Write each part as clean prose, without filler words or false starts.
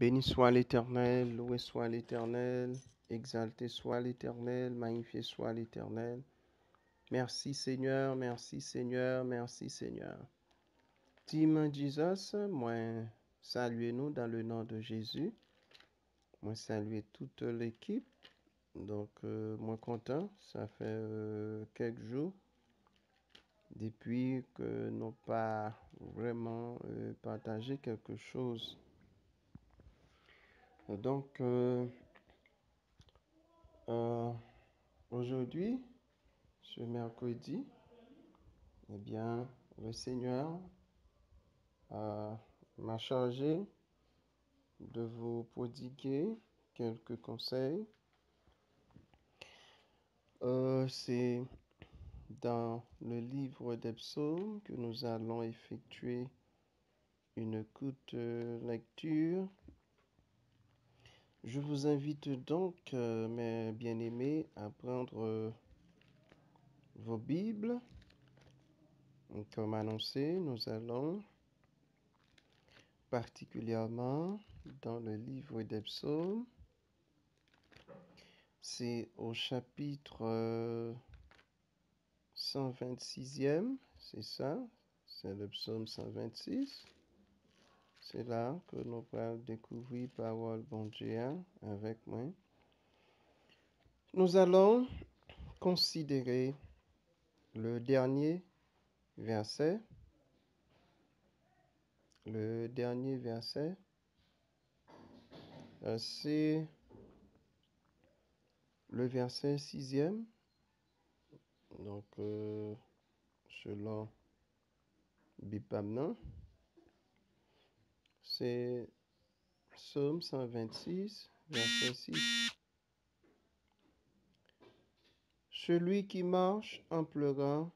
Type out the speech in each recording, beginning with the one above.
Béni soit l'Éternel, loué soit l'Éternel, exalté soit l'Éternel, magnifié soit l'Éternel. Merci Seigneur, merci Seigneur, merci Seigneur. Team Jesus, moi saluez-nous dans le nom de Jésus. Moi saluer toute l'équipe. Donc, moi content, ça fait quelques jours depuis que nous n'avons pas vraiment partagé quelque chose. Donc, aujourd'hui, ce mercredi, eh bien, le Seigneur m'a chargé de vous prodiguer quelques conseils. C'est dans le livre des psaumes que nous allons effectuer une courte lecture. Je vous invite donc, mes bien-aimés, à prendre vos Bibles. Comme annoncé, nous allons particulièrement dans le livre des psaumes. C'est au chapitre 126e, c'est ça, c'est le psaume 126. C'est là que nous allons découvrir parole bon Dieu avec moi. Nous allons considérer le dernier verset. Le dernier verset, c'est le verset 6e. Donc, selon Bipamnan, c'est Psaume 126, verset 6. Celui qui marche en pleurant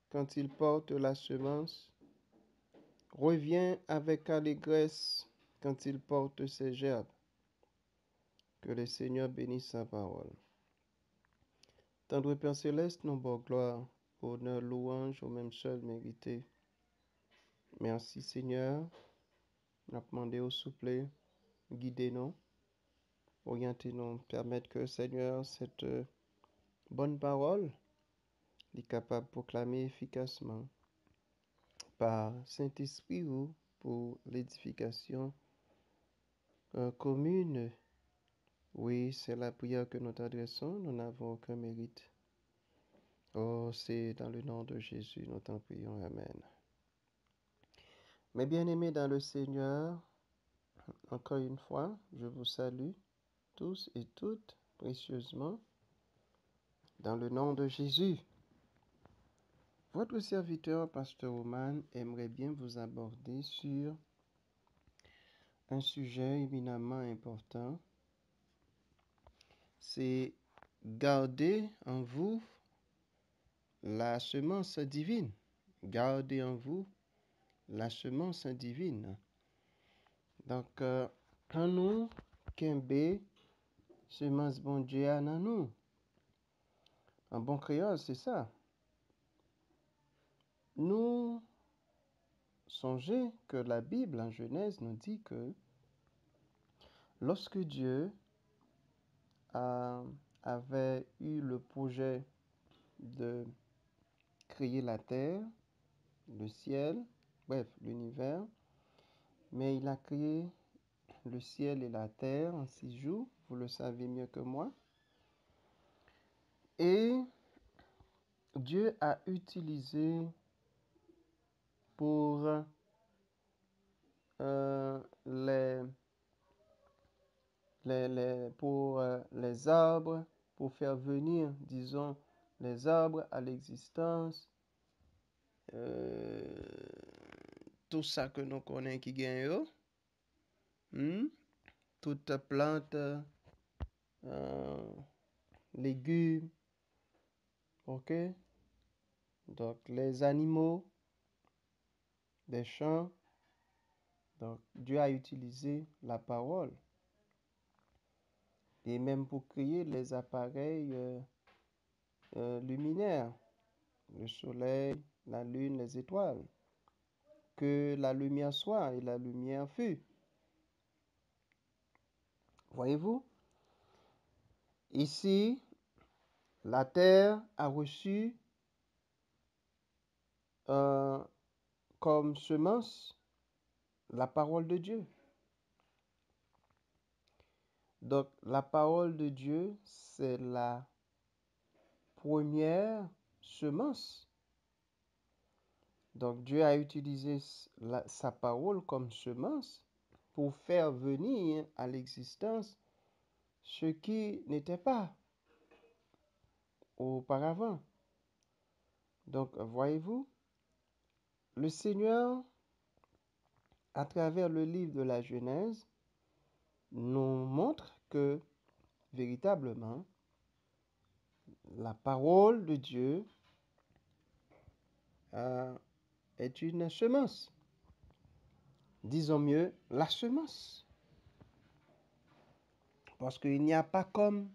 quand il porte la semence revient avec allégresse quand il porte ses gerbes. Que le Seigneur bénisse sa parole. Tendre Père Céleste, nos bonnes gloires, honneur, louange au même seul mérité. Merci Seigneur. On a demandé au souple, guidez-nous, orientez-nous, permettre que Seigneur, cette bonne parole, est capable de proclamer efficacement par Saint-Esprit ou pour l'édification commune. Oui, c'est la prière que nous t'adressons, nous n'avons aucun mérite. Oh, c'est dans le nom de Jésus, nous t'en prions, Amen. Mes bien-aimés dans le Seigneur, encore une fois, je vous salue tous et toutes précieusement dans le nom de Jésus. Votre serviteur, Pasteur Oman, aimerait bien vous aborder sur un sujet éminemment important. C'est garder en vous la semence divine. Gardez en vous la semence divine. Donc, quand nous, Kembe, semence bon Dieu en nous. En bon créole, c'est ça. Nous songez que la Bible en Genèse nous dit que lorsque Dieu avait eu le projet de créer la terre, le ciel, bref, l'univers, mais il a créé le ciel et la terre en 6 jours, vous le savez mieux que moi. Et Dieu a utilisé pour les arbres, pour faire venir, disons, les arbres à l'existence, tout ça que nous connaissons qui gagne, toute plante, légumes, ok? Donc, les animaux, des champs. Donc, Dieu a utilisé la parole. Et même pour créer les appareils luminaires, le soleil, la lune, les étoiles. Que la lumière soit et la lumière fut. Voyez-vous? Ici, la terre a reçu comme semence la parole de Dieu. Donc, la parole de Dieu, c'est la première semence. Donc, Dieu a utilisé sa parole comme semence pour faire venir à l'existence ce qui n'était pas auparavant. Donc, voyez-vous, le Seigneur, à travers le livre de la Genèse, nous montre que, véritablement, la parole de Dieu est une semence. Disons mieux, la semence. Parce qu'il n'y a pas comme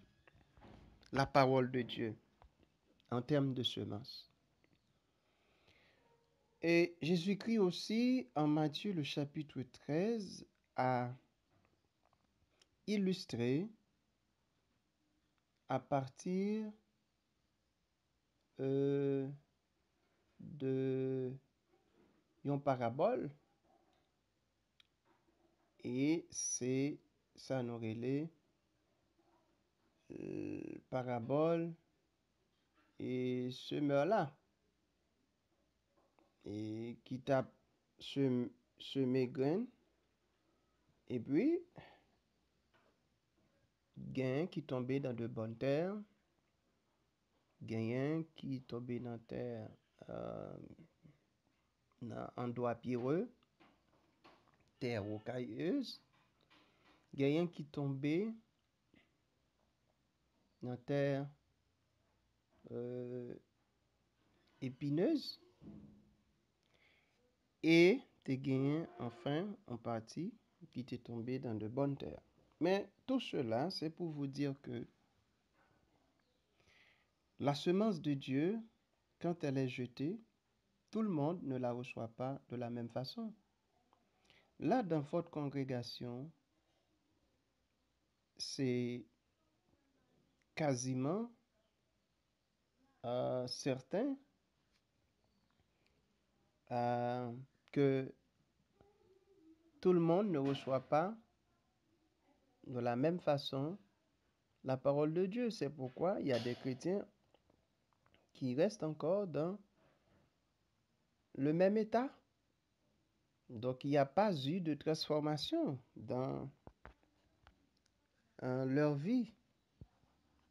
la parole de Dieu en termes de semence. Et Jésus-Christ aussi, en Matthieu le chapitre 13, a illustré à partir de une parabole, et c'est ça nous relève parabole et semeur-là, et qui tape semer graines, et puis gain qui tombait dans de bonnes terres, gain qui tombait dans terre dans endroit pierreux, terre rocailleuse, gain qui tombait dans terre épineuse, et des gains enfin en partie qui étaient tombés dans de bonnes terres. Mais tout cela, c'est pour vous dire que la semence de Dieu, quand elle est jetée, tout le monde ne la reçoit pas de la même façon. Là, dans votre congrégation, c'est quasiment certain que tout le monde ne reçoit pas de la même façon la parole de Dieu. C'est pourquoi il y a des chrétiens qui restent encore dans le même état. Donc, il n'y a pas eu de transformation dans leur vie.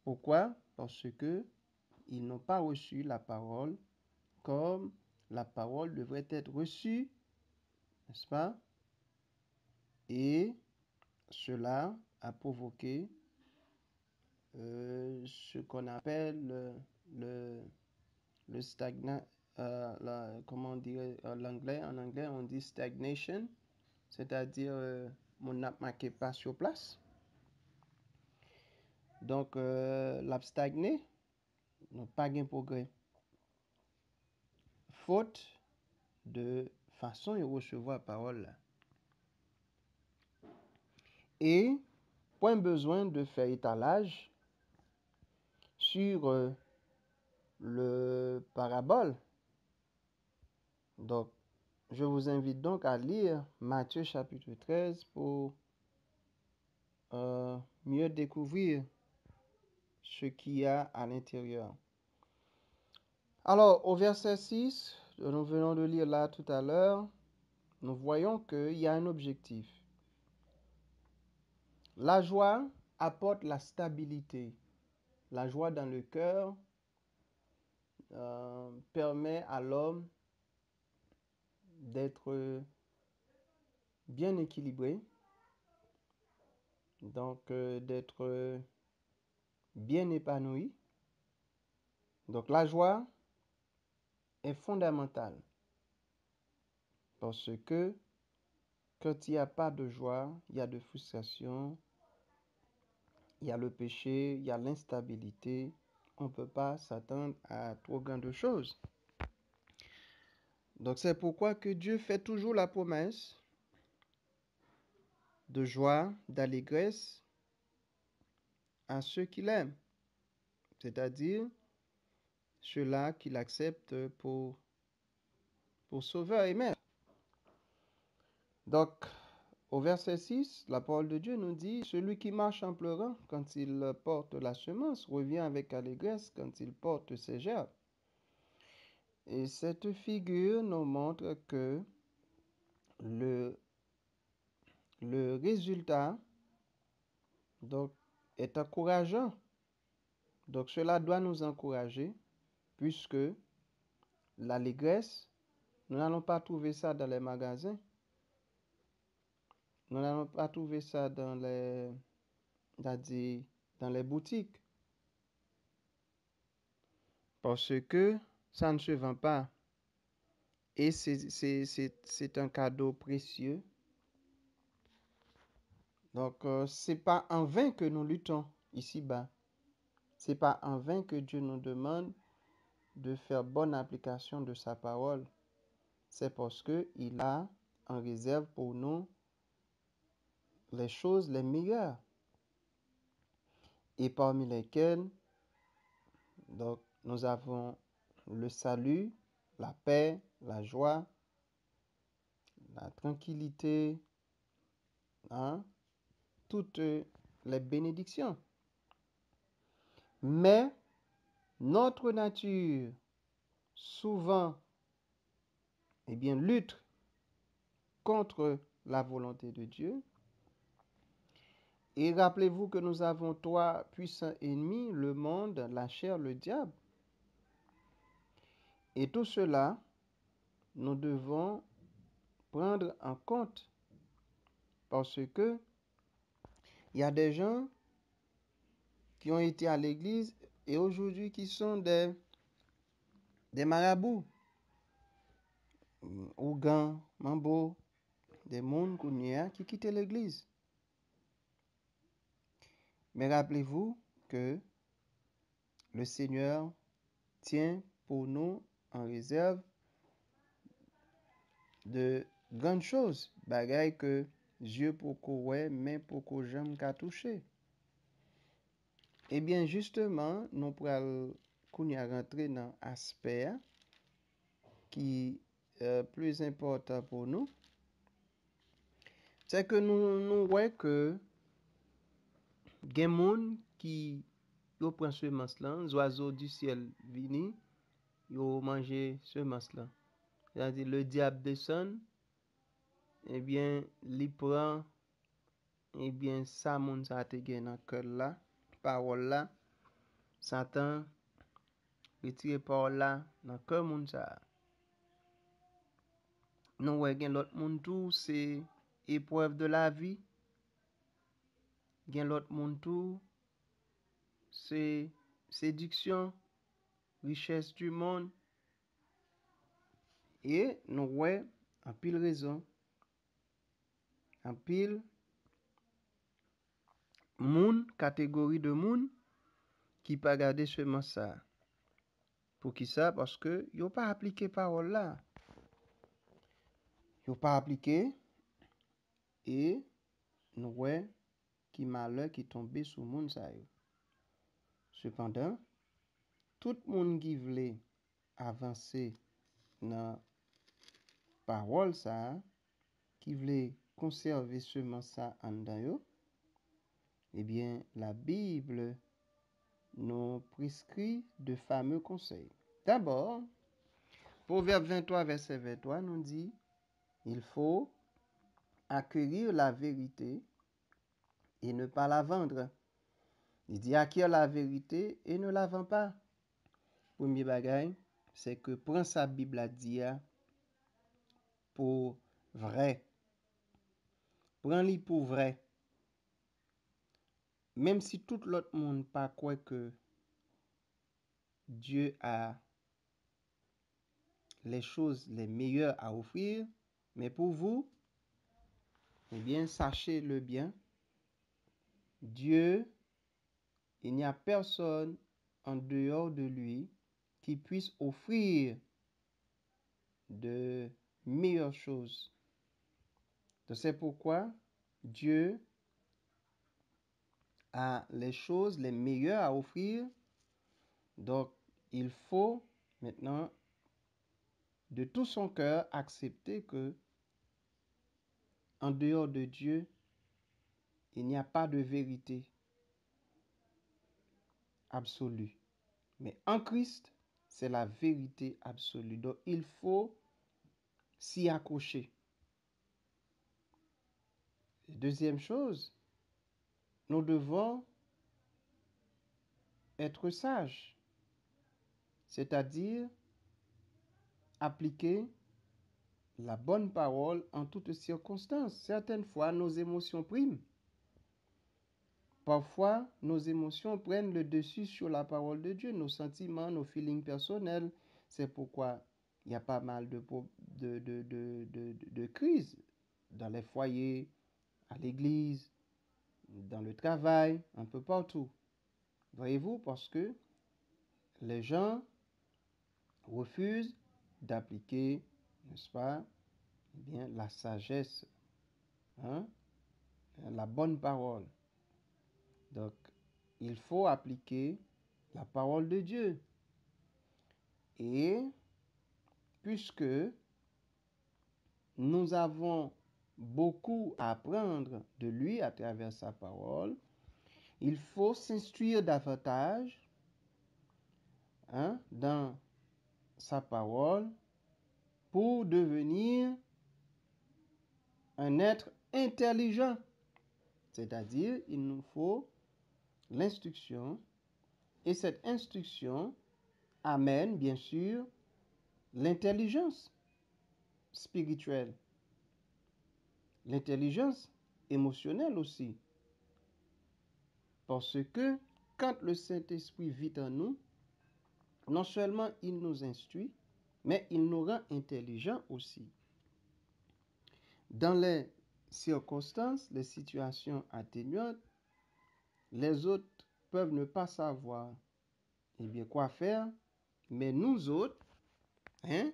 Pourquoi? Parce que ils n'ont pas reçu la parole comme la parole devrait être reçue, n'est-ce pas? Et cela a provoqué ce qu'on appelle le stagnant, comment dire l'anglais? En anglais, on dit stagnation, c'est-à-dire mon n'a marqué pas sur place. Donc, l'a stagné, n'a pas de progrès. Faute de façon de recevoir la parole. Et point besoin de faire étalage sur le parabole. Donc, je vous invite donc à lire Matthieu chapitre 13 pour mieux découvrir ce qu'il y a à l'intérieur. Alors, au verset 6, nous venons de lire là tout à l'heure, nous voyons qu'il y a un objectif. La joie apporte la stabilité. La joie dans le cœur permet à l'homme d'être bien équilibré, donc d'être bien épanoui. Donc la joie est fondamentale parce que quand il n'y a pas de joie, il y a de frustration, il y a le péché, il y a l'instabilité. On ne peut pas s'attendre à trop grandes choses. Donc c'est pourquoi que Dieu fait toujours la promesse de joie, d'allégresse à ceux qu'il aime, c'est-à-dire ceux-là qu'il accepte pour sauveur et maître. Donc, au verset 6, la parole de Dieu nous dit, celui qui marche en pleurant quand il porte la semence revient avec allégresse quand il porte ses gerbes. Et cette figure nous montre que le résultat donc, est encourageant. Donc cela doit nous encourager puisque l'allégresse, nous n'allons pas trouver ça dans les magasins. Nous n'allons pas trouver ça dans les boutiques. Parce que ça ne se vend pas. Et c'est un cadeau précieux. Donc, c'est pas en vain que nous luttons ici-bas. C'est pas en vain que Dieu nous demande de faire bonne application de sa parole. C'est parce que il a en réserve pour nous les choses les meilleures. Et parmi lesquelles, donc, nous avons le salut, la paix, la joie, la tranquillité, hein, toutes les bénédictions. Mais notre nature, souvent, lutte contre la volonté de Dieu. Et rappelez-vous que nous avons 3 puissants ennemis, le monde, la chair, le diable. Et tout cela, nous devons prendre en compte parce que il y a des gens qui ont été à l'église et aujourd'hui qui sont des marabouts, Ougan, Mambo, des mondes qui quittent l'église. Mais rappelez-vous que le Seigneur tient pour nous en réserve de grandes choses, bagaille que Dieu pour qu'on mais pour qu'on jamais qu'à toucher. Eh bien, justement, nous pourrons rentrer dans aspect qui est plus important pour nous. C'est que nous voyons que des gens qui prennent ce semence-là, les oiseaux du ciel viennent, ils mangent ce semence-là. C'est-à-dire le diable descend, eh bien, il prend, eh bien, ça, moun sa te gen dans cœur là, parole là, Satan retire parole là dans cœur moun sa. Nous voyons gen l'autre moun tout, c'est épreuve de la vie. Gen l'autre moun tout, c'est séduction, richesse du monde. Et nous voyons en pile raison, en pile moun, catégorie de moun qui pas garder seulement ça. Pour qui ça? Parce que yo pas appliqué parole là. Yo pas appliqué et nous voyons qui malheur qui tombé sur moun ça yo. Cependant, tout moun qui voulait avancer dans parole ça, qui voulait conserver seulement ça en dedans yo, eh bien, la Bible nous prescrit de fameux conseils. D'abord, Proverbe 23, verset 23 nous dit, il faut acquérir la vérité et ne pas la vendre. Il dit acquérir la vérité et ne la vend pas. Premier bagage, c'est que prends sa Bible à dire pour vrai. Prends-le pour vrai. Même si tout l'autre monde pas croit que Dieu a les choses les meilleures à offrir, mais pour vous, eh bien, sachez-le bien, Dieu, il n'y a personne en dehors de lui qui puisse offrir de meilleures choses. Donc, c'est pourquoi Dieu a les choses les meilleures à offrir. Donc, il faut maintenant, de tout son cœur, accepter que en dehors de Dieu, il n'y a pas de vérité absolue. Mais en Christ, c'est la vérité absolue. Donc, il faut s'y accrocher. Deuxième chose, nous devons être sages, c'est-à-dire appliquer la bonne parole en toutes circonstances. Certaines fois, nos émotions priment. Parfois, nos émotions prennent le dessus sur la parole de Dieu, nos sentiments, nos feelings personnels. C'est pourquoi il y a pas mal de crises dans les foyers, à l'église, dans le travail, un peu partout. Voyez-vous, parce que les gens refusent d'appliquer, n'est-ce pas, eh bien, la sagesse, hein, la bonne parole. Donc, il faut appliquer la parole de Dieu. Et puisque nous avons beaucoup à apprendre de lui à travers sa parole, il faut s'instruire davantage, hein, dans sa parole pour devenir un être intelligent. C'est-à-dire, il nous faut l'instruction, et cette instruction amène, bien sûr, l'intelligence spirituelle, l'intelligence émotionnelle aussi. Parce que quand le Saint-Esprit vit en nous, non seulement il nous instruit, mais il nous rend intelligents aussi. Dans les circonstances, les situations atténuantes, les autres peuvent ne pas savoir quoi faire, mais nous autres, hein,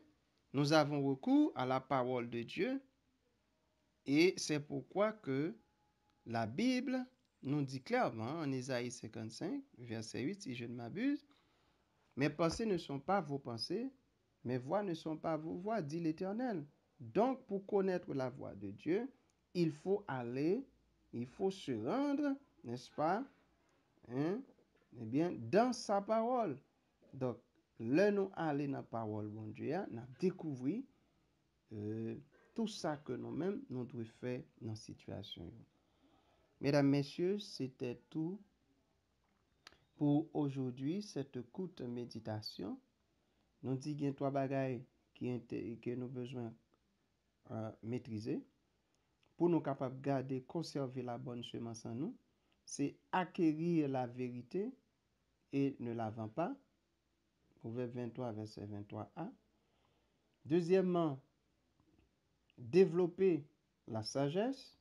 nous avons recours à la parole de Dieu, et c'est pourquoi que la Bible nous dit clairement en Ésaïe 55, verset 8, si je ne m'abuse, « Mes pensées ne sont pas vos pensées, mes voix ne sont pas vos voix, dit l'Éternel. » Donc, pour connaître la voix de Dieu, il faut aller, il faut se rendre, n'est-ce pas, hein, eh bien, dans sa parole. Donc, là, nous allons dans la parole, bon Dieu, nous découvrir tout ça que nous-mêmes, nous devons faire dans la situation. Mesdames, Messieurs, c'était tout pour aujourd'hui, cette courte méditation. Nous disons qu'il y a trois bagailles que nous avons besoin de maîtriser. Pour nous capables de garder, conserver la bonne semence en nous, c'est acquérir la vérité et ne la vendre pas. Proverbe 23, verset 23a. Deuxièmement, développer la sagesse.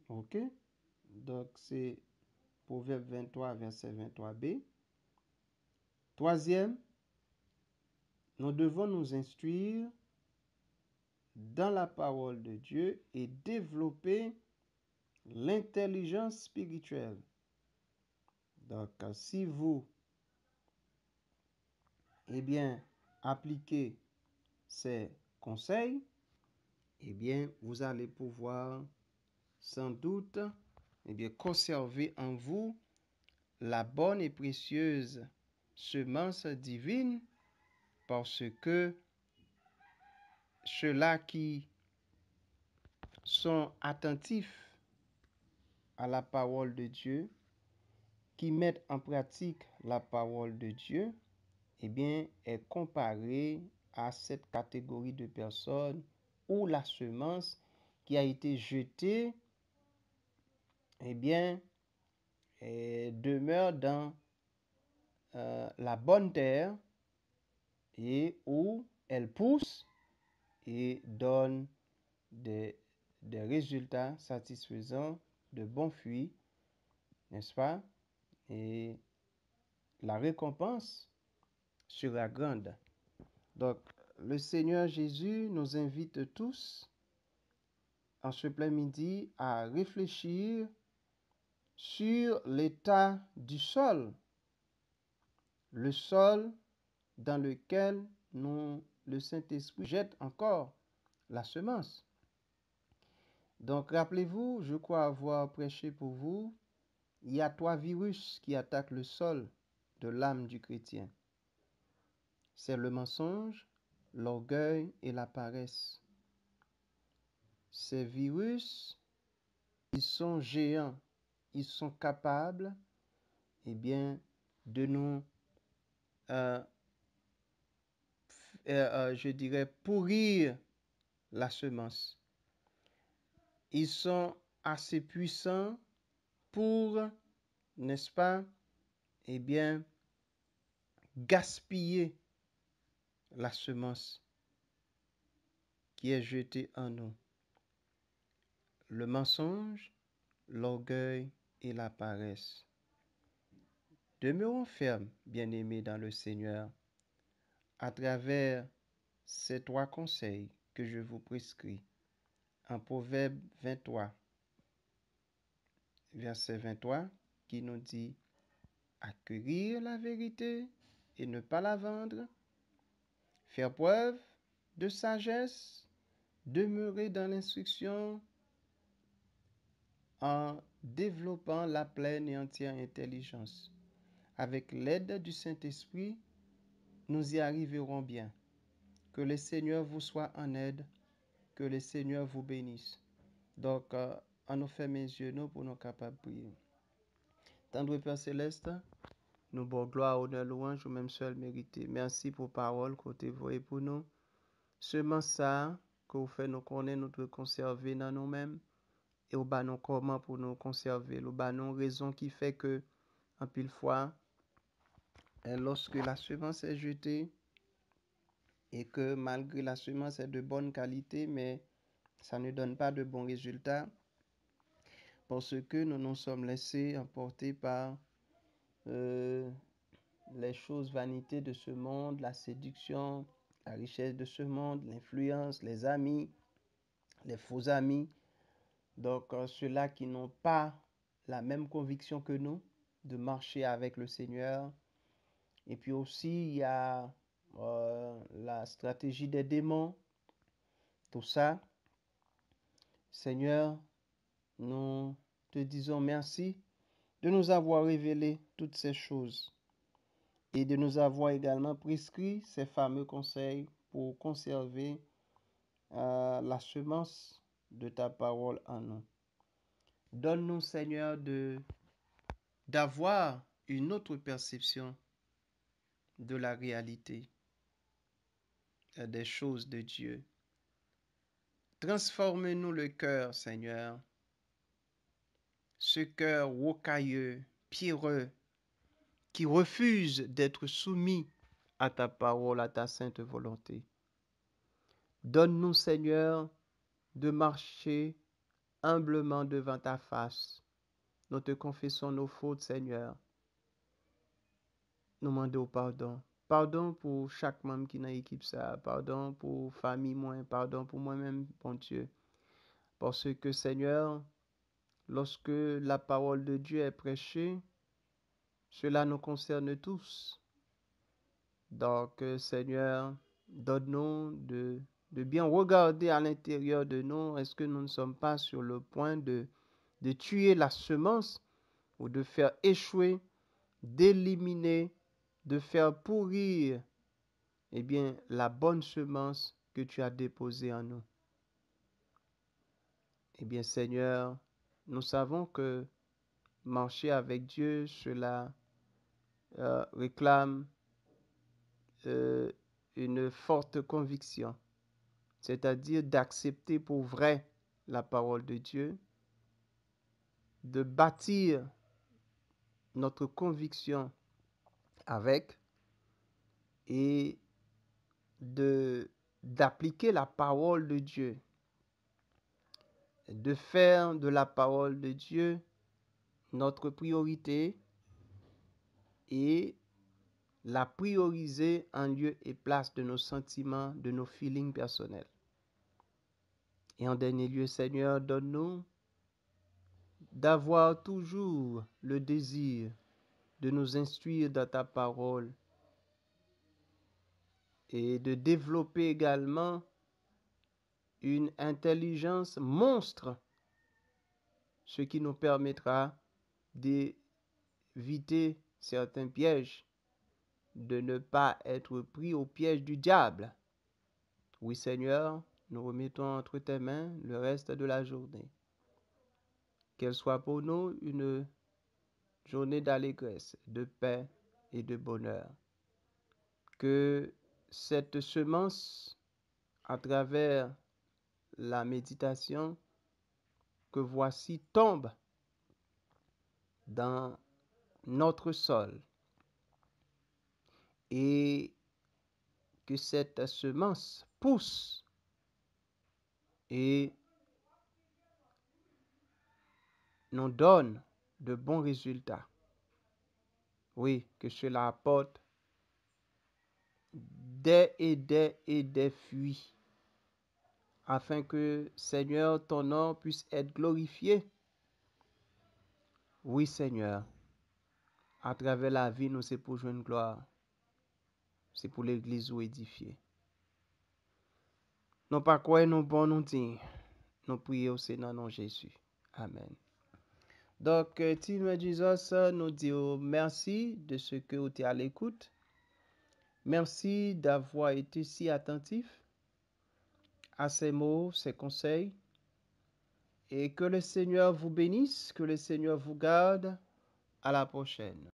Ok? Donc, c'est Proverbe 23, verset 23b. Troisième, nous devons nous instruire dans la parole de Dieu et développer l'intelligence spirituelle. Donc, si vous, eh bien, appliquez ces conseils, eh bien, vous allez pouvoir sans doute, eh bien, conserver en vous la bonne et précieuse semence divine, parce que ceux-là qui sont attentifs à la parole de Dieu, qui mettent en pratique la parole de Dieu, eh bien, est comparé à cette catégorie de personnes où la semence qui a été jetée, eh bien, demeure dans la bonne terre et où elle pousse et donne des résultats satisfaisants, de bons fruits, n'est-ce pas? Et la récompense sera grande. Donc, le Seigneur Jésus nous invite tous en ce plein midi à réfléchir sur l'état du sol, le sol dans lequel le Saint-Esprit jette encore la semence. Donc, rappelez-vous, je crois avoir prêché pour vous, il y a 3 virus qui attaquent le sol de l'âme du chrétien. C'est le mensonge, l'orgueil et la paresse. Ces virus, ils sont géants, ils sont capables, de nous, je dirais, pourrir la semence. Ils sont assez puissants pour, n'est-ce pas, gaspiller la semence qui est jetée en nous. Le mensonge, l'orgueil et la paresse. Demeurons fermes, bien-aimés dans le Seigneur, à travers ces 3 conseils que je vous prescris. En Proverbe 23, verset 23, qui nous dit « Acquérir la vérité et ne pas la vendre, faire preuve de sagesse, demeurer dans l'instruction en développant la pleine et entière intelligence. Avec l'aide du Saint-Esprit, nous y arriverons bien. Que le Seigneur vous soit en aide, que le Seigneur vous bénisse. » Donc, on nous ferme les yeux nous pour nous capables de prier. Tendre Père Céleste, nous bon gloire, honneur, louange, ou même seul mérité. Merci pour parole que vous voyez pour nous. Seulement ça, que vous faites nous connaître, nous devons conserver dans nous-mêmes. Et au bas nous comment pour nous conserver. Au bas nous raison qui fait que, en pile fois, lorsque la semence est jetée, et que malgré la semence est de bonne qualité, mais ça ne donne pas de bons résultats, parce que nous nous sommes laissés emporter par les choses vanité de ce monde, la séduction, la richesse de ce monde, l'influence, les amis, les faux amis. Donc, ceux-là qui n'ont pas la même conviction que nous de marcher avec le Seigneur. Et puis aussi, il y a la stratégie des démons. Tout ça, Seigneur, nous te disons merci de nous avoir révélé toutes ces choses et de nous avoir également prescrit ces fameux conseils pour conserver la semence de ta parole en nous. Donne-nous, Seigneur, d'avoir une autre perception de la réalité des choses de Dieu. Transforme-nous le cœur, Seigneur, ce cœur rocailleux, pierreux, qui refuse d'être soumis à ta parole, à ta sainte volonté. Donne-nous, Seigneur, de marcher humblement devant ta face. Nous te confessons nos fautes, Seigneur. Nous demandons pardon. Pardon pour chaque membre qui est dans l'équipe, ça. Pardon pour famille, pardon pour moi-même, bon Dieu. Parce que, Seigneur, lorsque la parole de Dieu est prêchée, cela nous concerne tous. Donc, Seigneur, donne-nous de bien regarder à l'intérieur de nous. Est-ce que nous ne sommes pas sur le point de tuer la semence ou de faire échouer, d'éliminer, de faire pourrir, la bonne semence que tu as déposée en nous. Seigneur, nous savons que marcher avec Dieu, cela réclame une forte conviction, c'est-à-dire d'accepter pour vrai la parole de Dieu, de bâtir notre conviction avec et d'appliquer la parole de Dieu, de faire de la parole de Dieu notre priorité et la prioriser en lieu et place de nos sentiments, de nos feelings personnels. Et en dernier lieu, Seigneur, donne-nous d'avoir toujours le désir de nous instruire dans ta parole et de développer également une intelligence monstre, ce qui nous permettra d'éviter certains pièges, de ne pas être pris au piège du diable. Oui, Seigneur, nous remettons entre tes mains le reste de la journée. Qu'elle soit pour nous une journée d'allégresse, de paix et de bonheur. Que cette semence, à travers la méditation que voici, tombe dans notre sol et que cette semence pousse et nous donne de bons résultats. Oui, que cela apporte des fruits, afin que, Seigneur, ton nom puisse être glorifié. Oui, Seigneur, à travers la vie, nous c'est pour jouer une gloire. C'est pour l'église ou édifier. Non pas quoi nous bon nous dire. Nous prions au Seigneur nom Jésus. Amen. Donc, Team Jesus nous dit merci de ce que vous êtes à l'écoute. Merci d'avoir été si attentif à ces mots, ces conseils. Et que le Seigneur vous bénisse, que le Seigneur vous garde. À la prochaine.